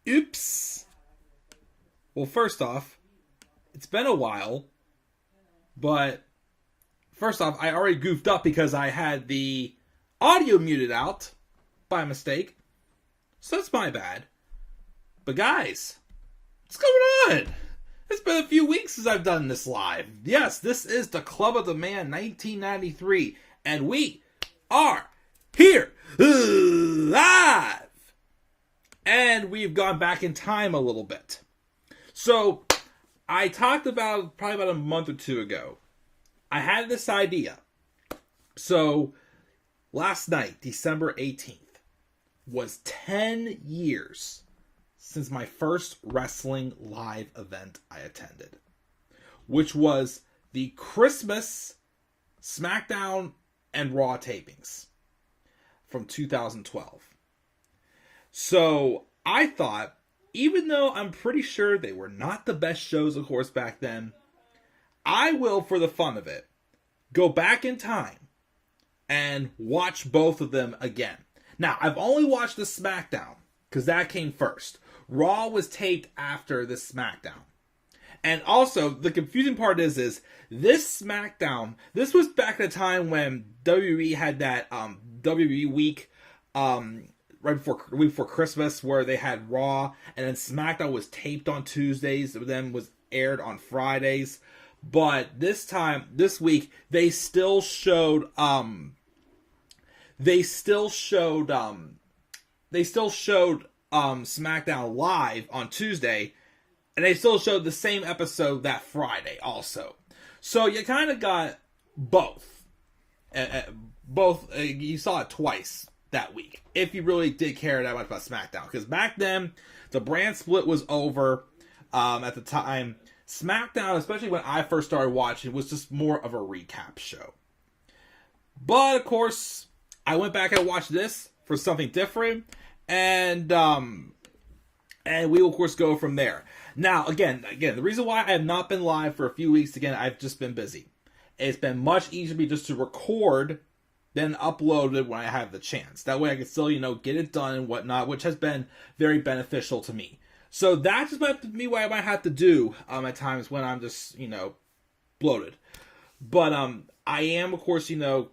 Oops. Well, first off, it's been a while, but first off, I already goofed up because I had the audio muted out by mistake. So that's my bad. But guys, what's going on? It's been a few weeks since I've done this live. Yes, this is the Club of the Man 1993, and we are here live. And we've gone back in time a little bit. So, I talked about, probably about a month or two ago, I had this idea. So, last night, December 18th, was 10 years since my first wrestling live event I attended, which was the Christmas Smackdown and Raw tapings from 2012. So I thought, even though I'm pretty sure they were not the best shows, of course, back then, I will, for the fun of it, go back in time and watch both of them again. Now, I've only watched the SmackDown, because that came first. Raw was taped after the SmackDown. And also, the confusing part is this SmackDown, this was back at a time when WWE had that WWE week, right before week before Christmas, where they had Raw, and then SmackDown was taped on Tuesdays, then was aired on Fridays. But this week, they still showed SmackDown live on Tuesday, and they still showed the same episode that Friday also. So you kind of got both. You saw it twice that week, if you really did care that much about SmackDown. Because back then, the brand split was over at the time. SmackDown, especially when I first started watching, was just more of a recap show. But, of course, I went back and watched this for something different. And we will, of course, go from there. Now, again, the reason why I have not been live for a few weeks, again, I've just been busy. It's been much easier for me just to record than upload it when I have the chance. That way I can still, get it done and whatnot, which has been very beneficial to me. So that's just what I might have to do at times when I'm just, bloated. But I am, of course, I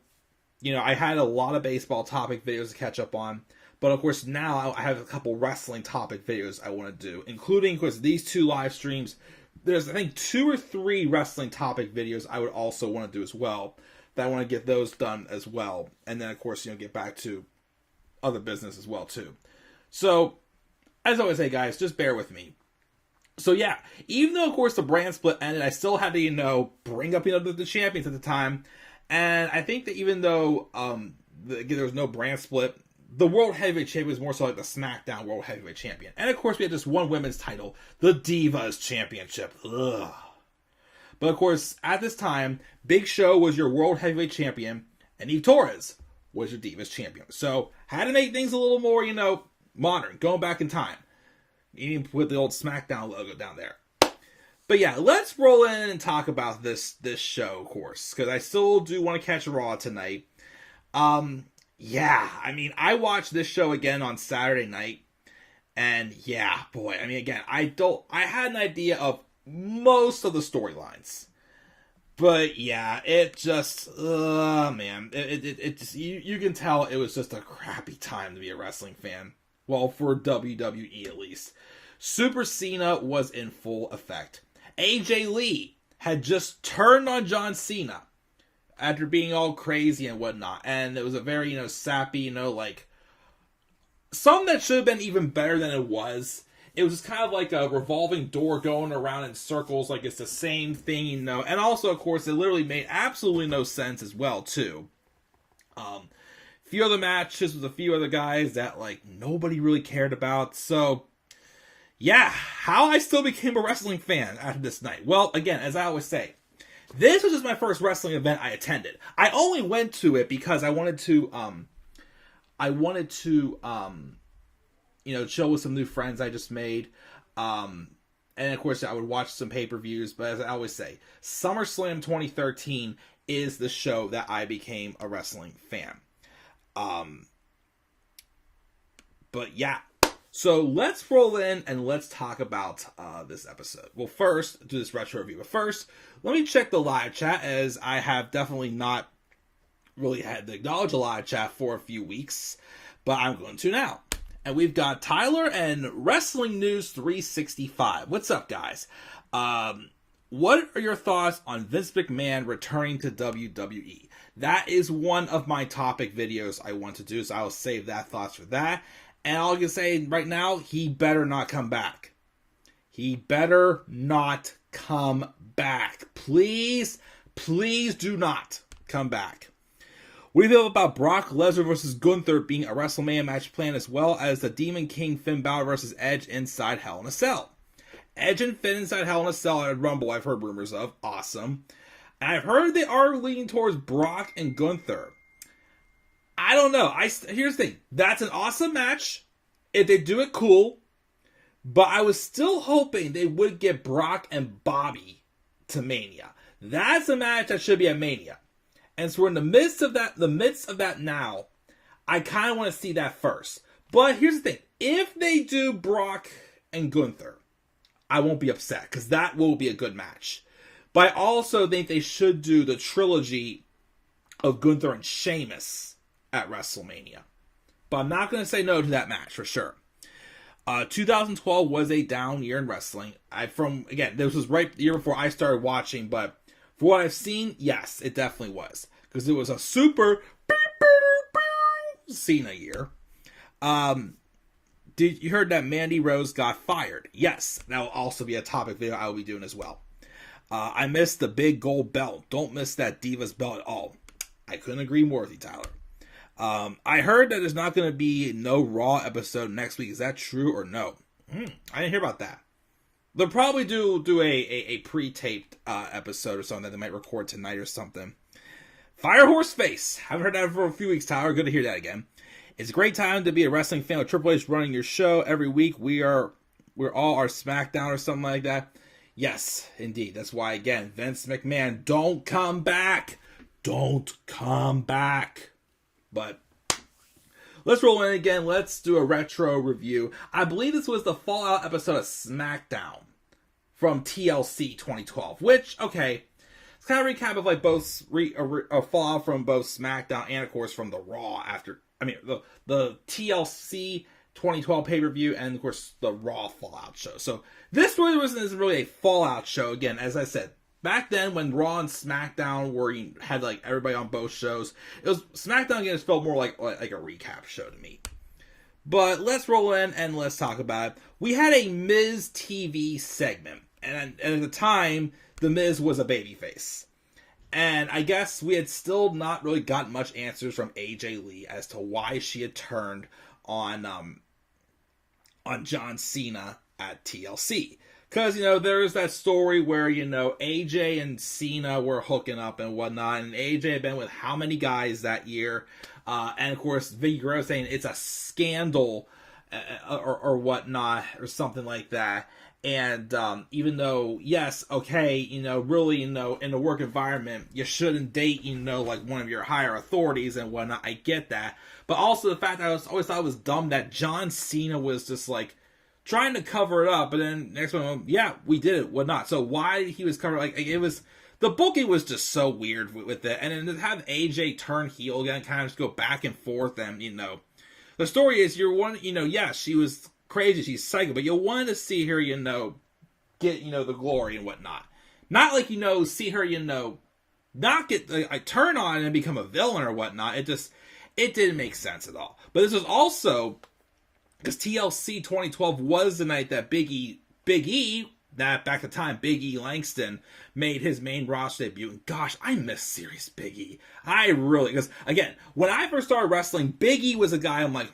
had a lot of baseball topic videos to catch up on. But, of course, now I have a couple wrestling topic videos I want to do, including, of course, these two live streams. There's, I think, 2 or 3 wrestling topic videos I would also want to do as well. That I want to get those done as well. And then, of course, get back to other business as well, too. So, as I always say, guys, just bear with me. So, yeah, even though, of course, the brand split ended, I still had to, bring up, the champions at the time. And I think that even though there was no brand split, the World Heavyweight Champion was more so like the SmackDown World Heavyweight Champion. And, of course, we had just one women's title, the Divas Championship. Ugh. But, of course, at this time, Big Show was your World Heavyweight Champion, and Eve Torres was your Divas Champion. So, had to make things a little more, modern, going back in time. Even with the old SmackDown logo down there. But, yeah, let's roll in and talk about this show, of course, because I still do want to catch Raw tonight. Yeah, I watched this show again on Saturday night, and yeah, boy, again, I had an idea of most of the storylines, but yeah, it just, man, it just, you can tell it was just a crappy time to be a wrestling fan, well, for WWE at least. Super Cena was in full effect. AJ Lee had just turned on John Cena after being all crazy and whatnot, and it was a very, sappy, something that should have been even better than it was. It was just kind of like a revolving door going around in circles, like it's the same thing, and also, of course, it literally made absolutely no sense as well, too. Few other matches with a few other guys that, nobody really cared about, so, yeah, how I still became a wrestling fan after this night. Well, again, as I always say, this was just my first wrestling event I attended. I only went to it because I wanted to chill with some new friends I just made. And of course, I would watch some pay-per-views. But as I always say, SummerSlam 2013 is the show that I became a wrestling fan. But yeah, So let's roll in and let's talk about this episode. Well, first, do this retro review. But first, let me check the live chat, as I have definitely not really had to acknowledge a live chat for a few weeks, but I'm going to now. And we've got Tyler and Wrestling News 365. What's up, guys? What are your thoughts on Vince McMahon returning to WWE? That is one of my topic videos I want to do, so I'll save that thoughts for that. And all I can say right now, he better not come back. He better not come back. Please, please do not come back. What do you feel about Brock Lesnar versus Gunther being a WrestleMania match plan, as well as the Demon King Finn Balor versus Edge inside Hell in a Cell? Edge and Finn inside Hell in a Cell at Rumble, I've heard rumors of. Awesome. And I've heard they are leaning towards Brock and Gunther. I don't know. Here's the thing. That's an awesome match if they do it cool. But I was still hoping they would get Brock and Bobby to Mania. That's a match that should be at Mania. And so we're in the midst of that now. I kind of want to see that first. But here's the thing. If they do Brock and Gunther, I won't be upset, because that will be a good match. But I also think they should do the trilogy of Gunther and Sheamus at WrestleMania. But I'm not going to say no to that match, for sure. 2012 was a down year in wrestling. This was right the year before I started watching, but for what I've seen, yes, it definitely was. Because it was a super Cena year. You heard that Mandy Rose got fired? Yes, that will also be a topic video I will be doing as well. I missed the big gold belt. Don't miss that Divas belt at all. I couldn't agree more with you, Tyler. I heard that there's not going to be no Raw episode next week. Is that true or no? I didn't hear about that. They'll probably do a pre-taped episode or something that they might record tonight or something. Firehorse Face. Haven't heard that for a few weeks, Tyler. Good to hear that again. It's a great time to be a wrestling fan with Triple H running your show every week. We're all our Smackdown or something like that. Yes, indeed. That's why, again, Vince McMahon, don't come back. Don't come back. But let's roll in again. Let's do a retro review. I believe this was the Fallout episode of Smackdown from TLC 2012. Which, okay, it's kind of a recap of like both a Fallout from both Smackdown and, of course, from the Raw the TLC 2012 pay-per-view and, of course, the Raw Fallout show. So this really isn't really a Fallout show. Again, as I said, back then when Raw and SmackDown had like everybody on both shows, it was SmackDown again just felt more like a recap show to me. But let's roll in and let's talk about it. We had a Miz TV segment, and at the time, the Miz was a babyface. And I guess we had still not really gotten much answers from AJ Lee as to why she had turned on John Cena at TLC. Because, there was that story where, AJ and Cena were hooking up and whatnot, and AJ had been with how many guys that year? And, of course, Vicky Guerrero saying it's a scandal or whatnot, or something like that. And even though, yes, okay, really, in the work environment, you shouldn't date, like one of your higher authorities and whatnot. I get that. But also the fact that I always thought it was dumb that John Cena was just like trying to cover it up. But then next one, yeah, we did it, whatnot. So why he was covering, it was, the booking was just so weird with it. And then to have AJ turn heel again, kind of just go back and forth. And, the story is yes, she was crazy, she's psycho, but you wanted to see her, get, the glory and whatnot. Not like, see her, not get a turn on and become a villain or whatnot. It didn't make sense at all. But this was also, because TLC 2012 was the night that Big E, that back at the time, Big E Langston made his main roster debut. And gosh, I miss serious Big E. I really, because again, when I first started wrestling, Big E was a guy I'm like,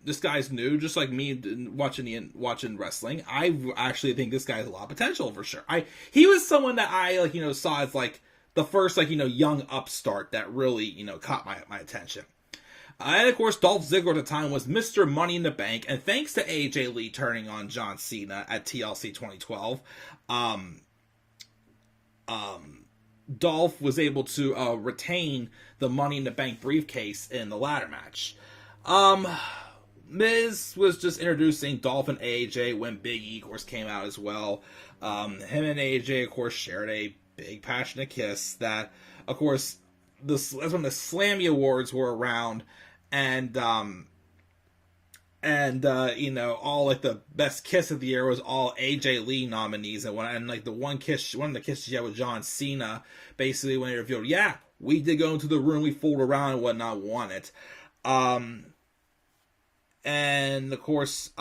this guy's new, just like me watching wrestling. I actually think this guy has a lot of potential for sure. He was someone that I saw as like the first young upstart that really caught my attention. And of course, Dolph Ziggler at the time was Mr. Money in the Bank, and thanks to AJ Lee turning on John Cena at TLC 2012, Dolph was able to retain the Money in the Bank briefcase in the ladder match. Miz was just introducing Dolph and AJ when Big E, of course, came out as well. Him and AJ, of course, shared a big, passionate kiss that, of course, that's when the Slammy Awards were around, and you know, all like the best kiss of the year was all AJ Lee nominees, and like one of the kisses she had with John Cena, basically when he revealed, yeah, we did go into the room, we fooled around and whatnot, won it. And of course,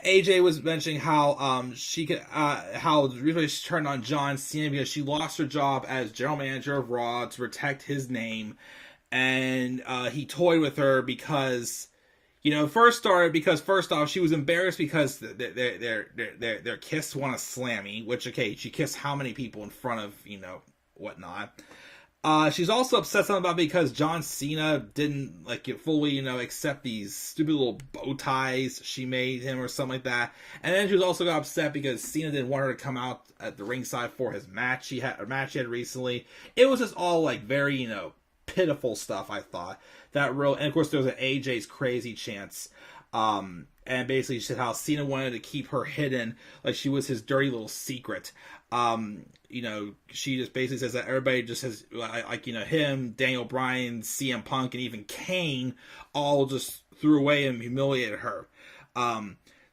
AJ was mentioning how she could how the reason she turned on John Cena because she lost her job as general manager of Raw to protect his name, and he toyed with her because, you know, first off she was embarrassed because their kiss won a Slammy, which, okay, she kissed how many people in front of, you know, whatnot. She's also upset about because John Cena didn't like fully, you know, accept these stupid little bow ties she made him or something like that. And then she was also got upset because Cena didn't want her to come out at the ringside for his match he had recently. It was just all like very, you know, pitiful stuff, I thought. And of course there was an AJ's crazy chance. And basically she said how Cena wanted to keep her hidden, like she was his dirty little secret. You know, she just basically says that everybody just has, like, you know, him, Daniel Bryan, CM Punk, and even Kane all just threw away and humiliated her.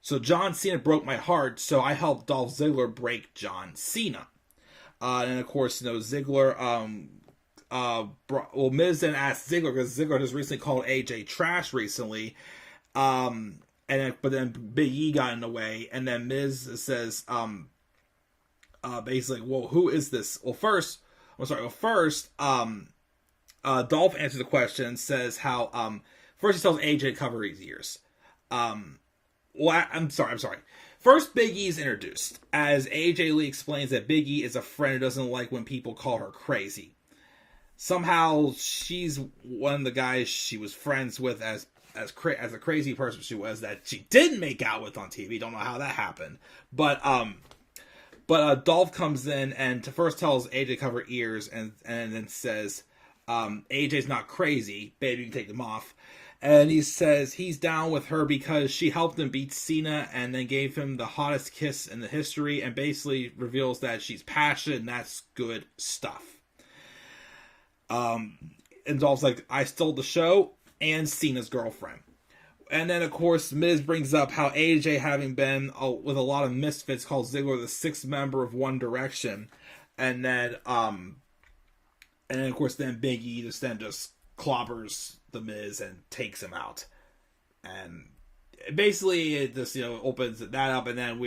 So John Cena broke my heart, so I helped Dolph Ziggler break John Cena. And of course, you know, Ziggler, Miz then asked Ziggler, because Ziggler has recently called AJ trash recently, but then Big E got in the way, and then Miz says, basically, well, who is this? First, Dolph answers the question and says how, first he tells AJ to cover his ears. I'm sorry. First, Big E is introduced, as AJ Lee explains that Big E is a friend who doesn't like when people call her crazy. Somehow, she's one of the guys she was friends with as a crazy person she was, that she didn't make out with on TV. Don't know how that happened. But Dolph comes in and first tells AJ to cover ears and then says, AJ's not crazy, baby, you can take them off. And he says he's down with her because she helped him beat Cena and then gave him the hottest kiss in the history, and basically reveals that she's passionate and that's good stuff. And Dolph's like, I stole the show and Cena's girlfriend. And then, of course, Miz brings up how AJ, having been with a lot of misfits, calls Ziggler the sixth member of One Direction. And then, of course, then Big E just clobbers the Miz and takes him out. And basically, it just, you know, opens that up. And then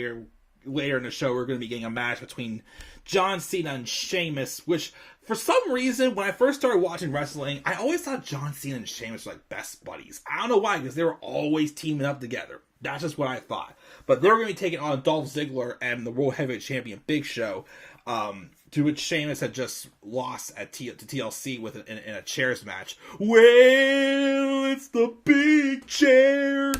later in the show, we're going to be getting a match between John Cena and Sheamus, which, for some reason, when I first started watching wrestling, I always thought John Cena and Sheamus were like best buddies. I don't know why, because they were always teaming up together. That's just what I thought. But they were going to be taking on Dolph Ziggler and the World Heavyweight Champion Big Show, to which Sheamus had just lost to TLC in a chairs match. Well, it's the big chair.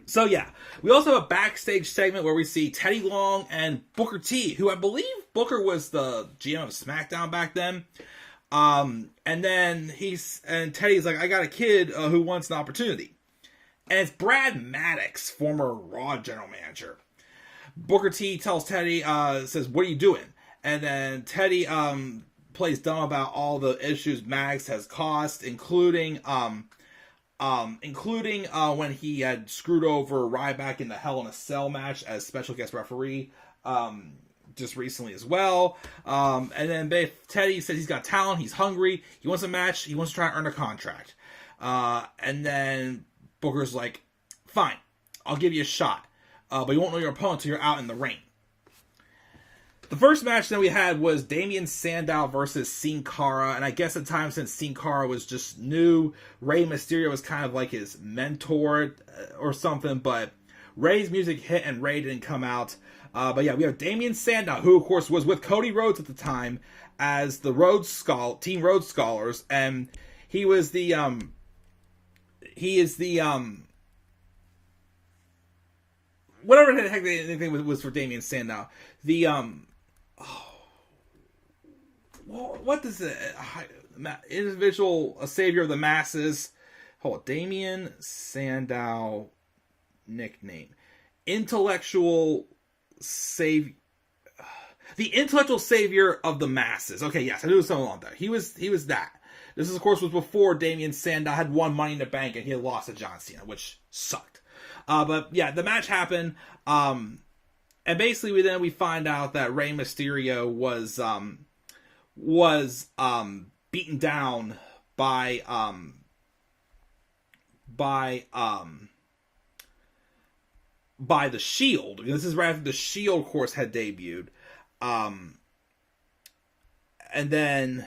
So yeah, we also have a backstage segment where we see Teddy Long and Booker T, who I believe Booker was the GM of SmackDown back then. And then Teddy's like, I got a kid who wants an opportunity. And it's Brad Maddox, former Raw general manager. Booker T tells Teddy, says, what are you doing? And then Teddy plays dumb about all the issues Maddox has caused, including when he had screwed over Ryback in the Hell in a Cell match as special guest referee, just recently as well. And then Teddy says he's got talent, he's hungry, he wants a match, he wants to try and earn a contract. And then Booker's like, fine, I'll give you a shot, but you won't know your opponent until you're out in the ring. The first match that we had was Damien Sandow versus Sin Cara, and I guess at times since Sin Cara was just new, Rey Mysterio was kind of like his mentor or something, but Rey's music hit and Rey didn't come out. But yeah, we have Damien Sandow, who of course was with Cody Rhodes at the time as the Team Rhodes Scholars, and he is the whatever the heck anything was for Damien Sandow. What does it? individual savior of the masses. Hold on, Damien Sandow nickname. Intellectual save. The intellectual savior of the masses. Okay, yes, I knew something along there. He was that. This, of course, was before Damien Sandow had won Money in the Bank and he had lost to John Cena, which sucked. But yeah, the match happened. And basically, we find out that Rey Mysterio was beaten down by the Shield. This is right after the Shield, of course, had debuted. And then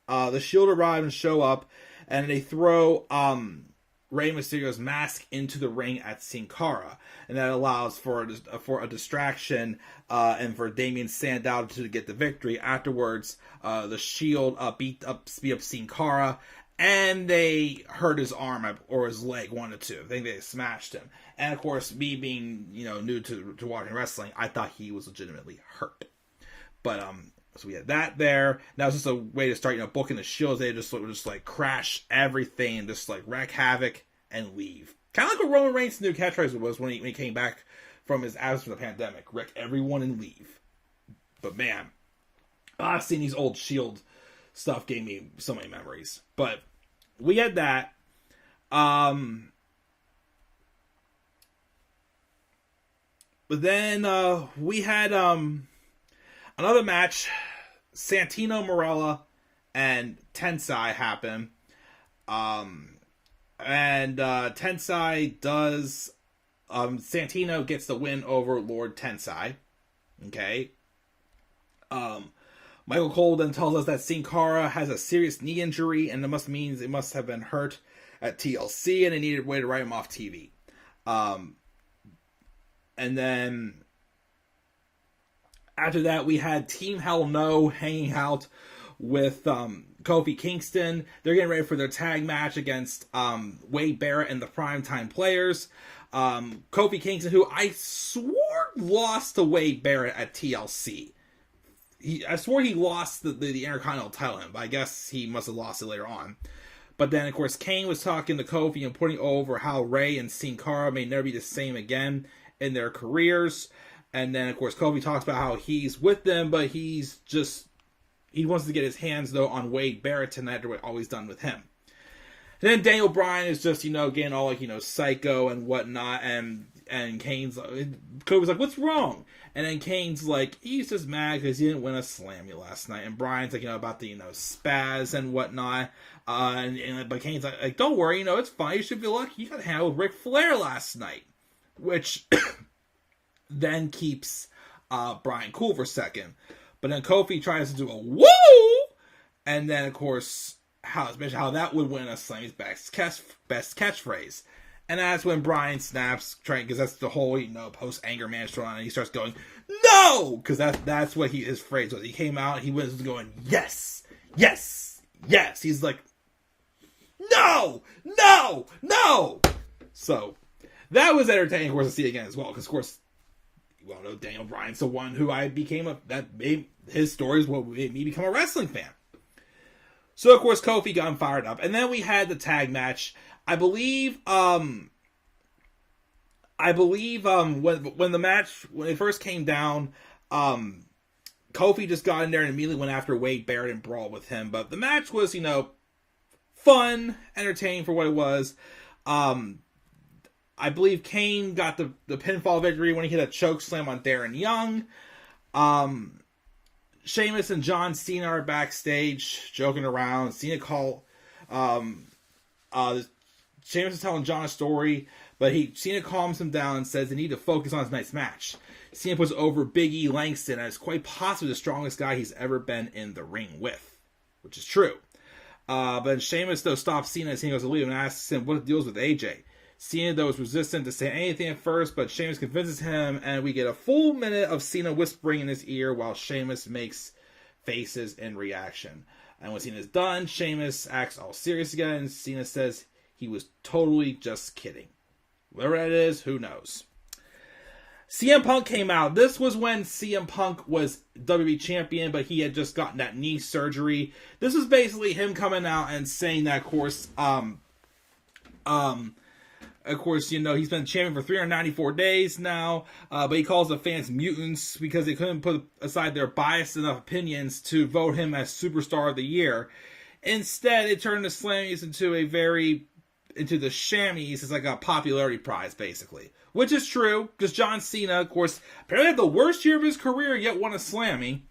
the Shield arrive and show up, and they throw Rey Mysterio's mask into the ring at Sin Cara, and that allows for a distraction and for Damien Sandow to get the victory. Afterwards, the Shield speed up Sin Cara, and they hurt his arm or his leg, one of the two. I think they smashed him. And of course, me being new to watching wrestling, I thought he was legitimately hurt. But so we had that there. That was just a way to start booking the Shields. They just like crash everything and just like wreak havoc and leave. Kind of like what Roman Reigns' new catchphrase was when he came back from his absence from the pandemic: wreck everyone and leave. But man, I've seen these old Shield stuff gave me so many memories. But we had that. But then we had another match. Santino Marella and Tensai happen. And Tensai does. Santino gets the win over Lord Tensai. Okay. Michael Cole then tells us that Sin Cara has a serious knee injury, and it must have been hurt at TLC, and they needed a way to write him off TV. And then after that, we had Team Hell No hanging out with Kofi Kingston. They're getting ready for their tag match against Wade Barrett and the Primetime Players. Kofi Kingston, who I swore lost to Wade Barrett at TLC. I swore he lost the Intercontinental title, but I guess he must have lost it later on. But then, of course, Kane was talking to Kofi and putting over how Rey and Sin Cara may never be the same again in their careers. And then, of course, Kofi talks about how he's with them, but he wants to get his hands, though, on Wade Barrett tonight after what all he's done with him. And then Daniel Bryan is just, getting all, psycho and whatnot, and Kane's, Kofi's like, what's wrong? And then Kane's like, he's just mad because he didn't win a Slammy last night. And Bryan's like, about the, spaz and whatnot. But Kane's like, don't worry, it's fine. You should be lucky. You got to hang out with Ric Flair last night. Which then keeps Bryan cool for a second. But then Kofi tries to do a woo! And then, of course, how that would win a Slammy's best catchphrase. And that's when Bryan snaps, because that's the whole, post-anger management on, and he starts going, no! Because that's what his phrase was. He came out, he was going, yes! Yes! Yes! He's like, no! No! No! So, that was entertaining, of course, to see again as well. Because, of course, you all know Daniel Bryan's the one who his story is what made me become a wrestling fan. So, of course, Kofi got him fired up. And then we had the tag match. I believe when it first came down, Kofi just got in there and immediately went after Wade Barrett and brawled with him. But the match was, fun, entertaining for what it was. I believe Kane got the pinfall victory when he hit a choke slam on Darren Young. Sheamus and John Cena are backstage joking around. Sheamus is telling John a story, but Cena calms him down and says they need to focus on tonight's match. Cena puts over Big E Langston as quite possibly the strongest guy he's ever been in the ring with, which is true. But Sheamus, though, stops Cena as Cena goes to leave and asks him what deals with AJ. Cena, though, is resistant to say anything at first, but Sheamus convinces him, and we get a full minute of Cena whispering in his ear while Sheamus makes faces in reaction. And when Cena's done, Sheamus acts all serious again, and Cena says he was totally just kidding. Whatever that is, who knows? CM Punk came out. This was when CM Punk was WWE champion, but he had just gotten that knee surgery. This was basically him coming out and saying that, of course, you know, he's been champion for 394 days now, but he calls the fans mutants because they couldn't put aside their biased enough opinions to vote him as Superstar of the Year. Instead, it turned the Slammies into the Shammies as like a popularity prize, basically. Which is true, because John Cena, of course, apparently had the worst year of his career, yet won a Slammy.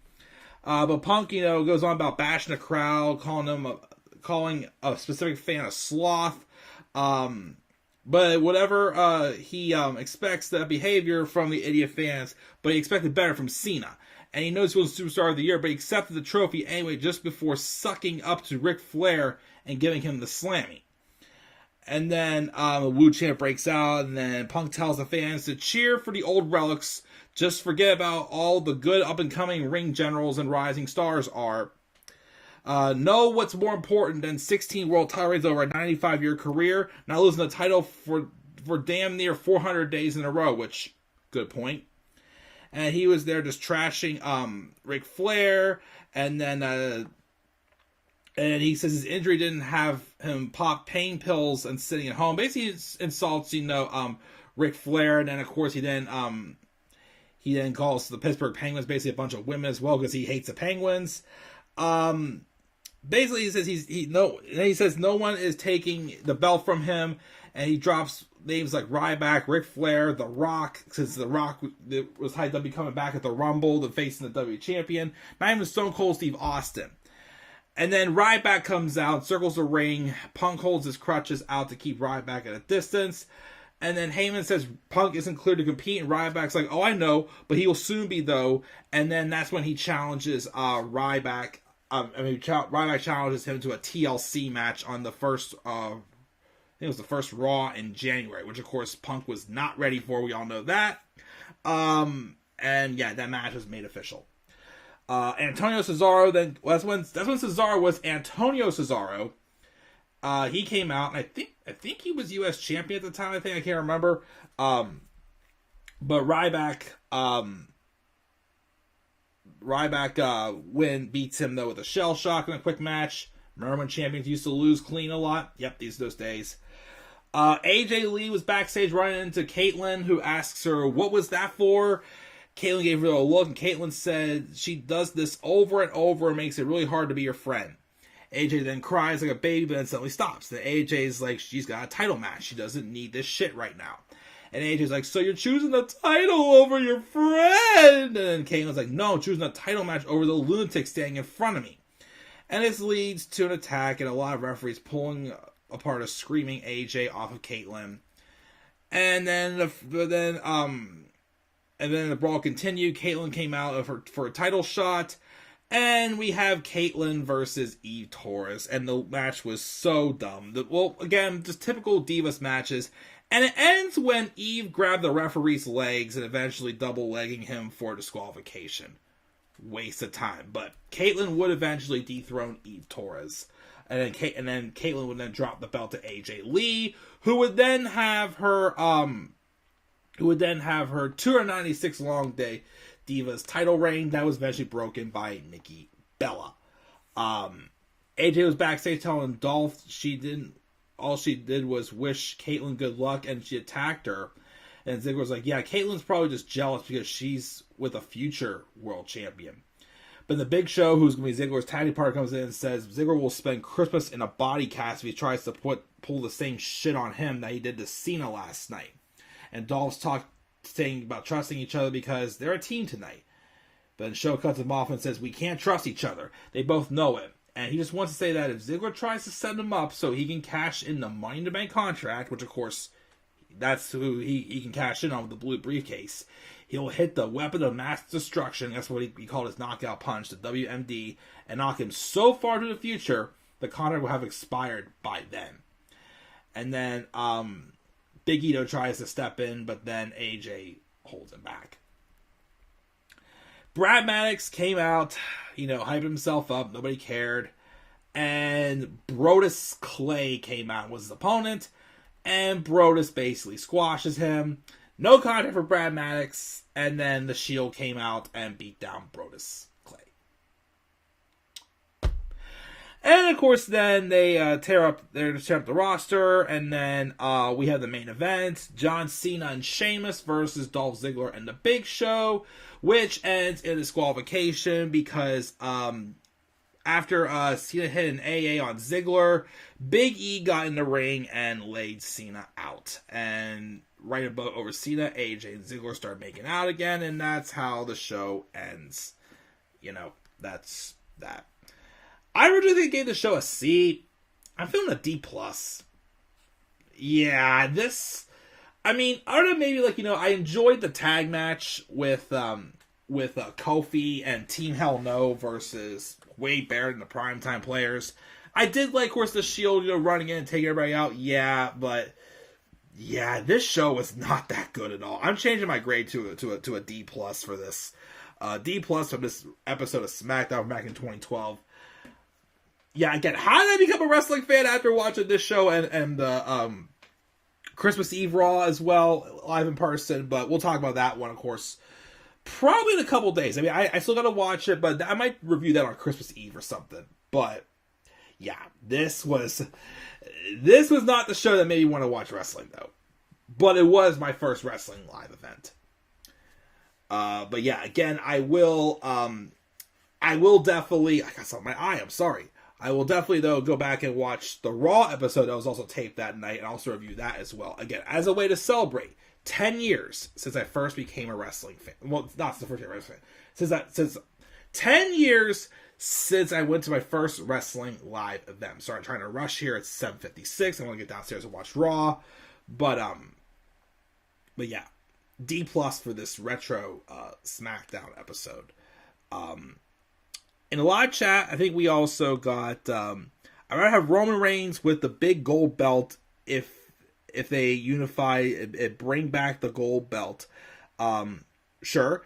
But Punk, you know, goes on about bashing the crowd, calling a specific fan a sloth. But whatever, he expects that behavior from the idiot fans, but he expected better from Cena. And he knows he was Superstar of the Year, but he accepted the trophy anyway just before sucking up to Ric Flair and giving him the Slammy. And then the Woo chant breaks out, and then Punk tells the fans to cheer for the old relics. Just forget about all the good up-and-coming ring generals and rising stars are. Know what's more important than 16 world title reigns over a 95-year career, not losing the title for damn near 400 days in a row, which, good point. And he was there just trashing Ric Flair, and then... And he says his injury didn't have him pop pain pills and sitting at home. Basically, he insults, you know, Ric Flair. And then, of course, he then calls the Pittsburgh Penguins basically a bunch of women as well because he hates the Penguins. Basically, he says he says no one is taking the belt from him. And he drops names like Ryback, Ric Flair, The Rock, since The Rock was hyped up becoming back at the Rumble, the facing the WWE champion. Not even Stone Cold Steve Austin. And then Ryback comes out, circles the ring. Punk holds his crutches out to keep Ryback at a distance. And then Heyman says Punk isn't clear to compete. And Ryback's like, oh, I know, but he will soon be, though. And then that's when he challenges Ryback. Ryback challenges him to a TLC match on the first, I think it was the first Raw in January, which, of course, Punk was not ready for. We all know that. And, yeah, that match was made official. Antonio Cesaro, then that's when Cesaro was Antonio Cesaro. He came out, and I think he was U.S. champion at the time. I can't remember. But Ryback beats him though with a shell shock in a quick match. Remember when champions used to lose clean a lot? Yep, those days. AJ Lee was backstage running into Caitlyn, who asks her, "What was that for?" Caitlyn gave her a look, and Caitlyn said she does this over and over and makes it really hard to be your friend. AJ then cries like a baby, but then suddenly stops. Then AJ's like, she's got a title match. She doesn't need this shit right now. And AJ's like, so you're choosing the title over your friend? And then Caitlyn's like, no, I'm choosing a title match over the lunatic standing in front of me. And this leads to an attack, and a lot of referees pulling apart a screaming AJ off of Caitlyn. And then the brawl continued. Caitlyn came out for a title shot. And we have Caitlyn versus Eve Torres. And the match was so dumb. Well, again, just typical Divas matches. And it ends when Eve grabbed the referee's legs and eventually double-legging him for disqualification. Waste of time. But Caitlyn would eventually dethrone Eve Torres. And then Caitlyn would then drop the belt to AJ Lee, who would then have her 296 long day Divas title reign that was eventually broken by Nikki Bella. AJ was backstage telling Dolph all she did was wish Caitlyn good luck, and she attacked her. And Ziggler was like, yeah, Caitlyn's probably just jealous because she's with a future world champion. But the Big Show, who's going to be Ziggler's tag team partner, comes in and says Ziggler will spend Christmas in a body cast if he tries to pull the same shit on him that he did to Cena last night. And Dolph's saying about trusting each other because they're a team tonight. But then Show cuts him off and says, we can't trust each other. They both know it. And he just wants to say that if Ziggler tries to set him up so he can cash in the Money in the Bank contract, which of course, that's who he can cash in on with the blue briefcase, he'll hit the weapon of mass destruction, that's what he called his knockout punch, the WMD, and knock him so far to the future, the contract will have expired by then. And then, Big Ito tries to step in, but then AJ holds him back. Brad Maddox came out, hyped himself up. Nobody cared. And Brodus Clay came out, was his opponent. And Brodus basically squashes him. No contact for Brad Maddox, and then the Shield came out and beat down Brodus Clay. And of course, then they tear up the roster, and then we have the main event: John Cena and Sheamus versus Dolph Ziggler and The Big Show, which ends in disqualification because after Cena hit an AA on Ziggler, Big E got in the ring and laid Cena out. And right above over Cena, AJ and Ziggler start making out again, and that's how the show ends. You know, that's that. I originally gave the show a C. I'm feeling a D+. Yeah, this... I mean, I don't know, maybe, like, you know, I enjoyed the tag match with Kofi and Team Hell No versus Wade Barrett and the Primetime Players. I did like, of course, the Shield, you know, running in and taking everybody out. Yeah, but... yeah, this show was not that good at all. I'm changing my grade to a D+ for this. D+ from this episode of SmackDown back in 2012. Yeah, again, how did I become a wrestling fan after watching this show and the Christmas Eve Raw as well, live in person? But we'll talk about that one, of course, probably in a couple days. I mean, I still got to watch it, but I might review that on Christmas Eve or something. But yeah, this was not the show that made me want to watch wrestling, though. But it was my first wrestling live event. But yeah, again, I will definitely... I got something in my eye, I'm sorry. I will definitely, though, go back and watch the Raw episode that was also taped that night and also review that as well. Again, as a way to celebrate 10 years since I first became a wrestling fan. Well, it's not the first year wrestling fan. Since 10 years since I went to my first wrestling live event. Sorry, I'm trying to rush here. It's 7:56. I want to get downstairs and watch Raw. But yeah, D+ for this retro SmackDown episode. In the live chat, I think we also got, I'd rather have Roman Reigns with the big gold belt if they unify it, bring back the gold belt. Sure.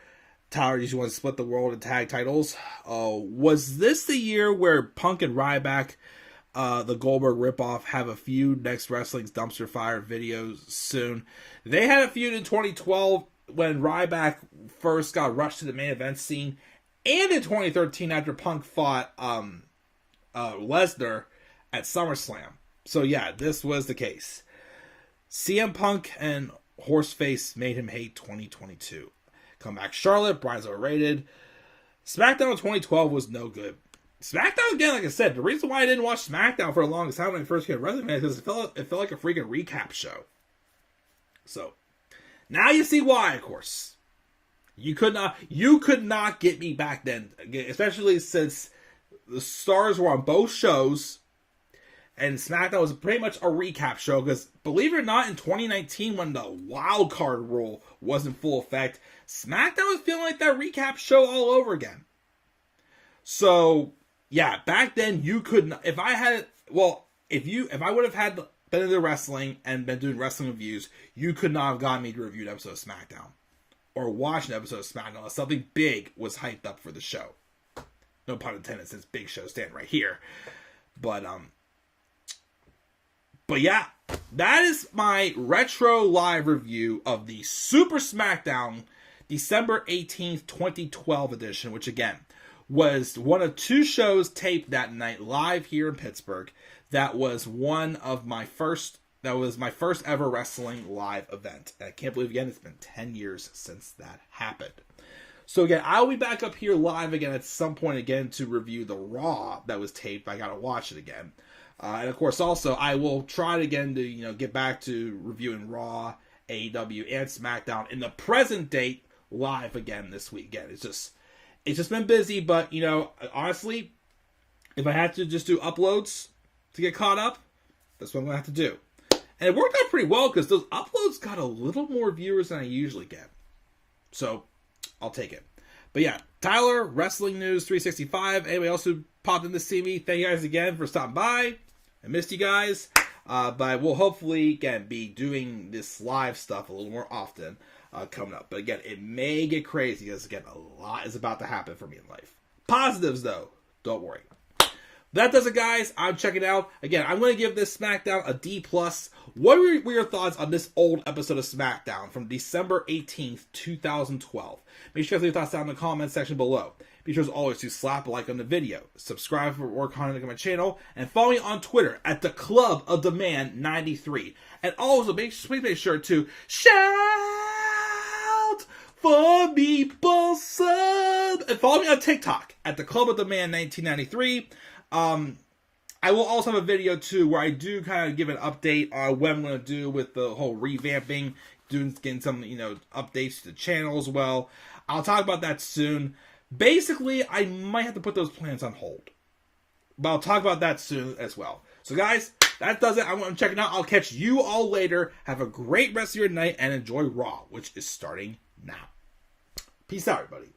Tyler, you want to split the world and tag titles? Was this the year where Punk and Ryback, the Goldberg ripoff, have a feud next Wrestling's Dumpster Fire videos soon? They had a feud in 2012 when Ryback first got rushed to the main event scene, and in 2013 after Punk fought Lesnar at SummerSlam. So yeah, this was the case. CM Punk and Horseface made him hate 2022. Come back Charlotte, Brian's overrated. SmackDown in 2012 was no good. SmackDown, again, like I said, the reason why I didn't watch SmackDown for the longest time when I first came to wrestling is because it felt like a freaking recap show. So, now you see why, of course. You could not get me back then, especially since the stars were on both shows, and SmackDown was pretty much a recap show, because believe it or not, in 2019, when the wild card rule was in full effect, SmackDown was feeling like that recap show all over again. So, yeah, back then you could not, if I would have had been into wrestling and been doing wrestling reviews, you could not have gotten me to review an episode of SmackDown or watch an episode of SmackDown unless something big was hyped up for the show. No pun intended, since Big Show stand right here. But yeah, that is my retro live review of the Super SmackDown December 18th, 2012 edition, which again was one of two shows taped that night live here in Pittsburgh. That was my first ever wrestling live event. And I can't believe, again, it's been 10 years since that happened. So again, I'll be back up here live again at some point again to review the Raw that was taped. I gotta watch it again. And of course, also, I will try again to, get back to reviewing Raw, AEW, and SmackDown in the present date live again this week. Again, it's just been busy, but, honestly, if I had to just do uploads to get caught up, that's what I'm going to have to do. And it worked out pretty well, because those uploads got a little more viewers than I usually get. So, I'll take it. But yeah, Tyler, Wrestling News 365. Anybody else who popped in to see me, thank you guys again for stopping by. I missed you guys. But we'll hopefully, again, be doing this live stuff a little more often coming up. But again, it may get crazy, because again, a lot is about to happen for me in life. Positives, though, don't worry. That does it, guys. I'm checking out. Again, I'm going to give this SmackDown a D+. What were your thoughts on this old episode of SmackDown from December 18th, 2012? Make sure to leave your thoughts down in the comment section below. Be sure as always to slap a like on the video, subscribe for more content on my channel, and follow me on Twitter at the Club of the Man 93. And also, please make sure to shout for Meatball Sub, and follow me on TikTok at the Club of the Man 1993. I will also have a video too where I do kind of give an update on what I'm going to do with the whole revamping, getting some, updates to the channel as well. I'll talk about that soon. Basically, I might have to put those plans on hold, but I'll talk about that soon as well. So guys, that does it. I'm checking out. I'll catch you all later. Have a great rest of your night and enjoy Raw, which is starting now. Peace out, everybody.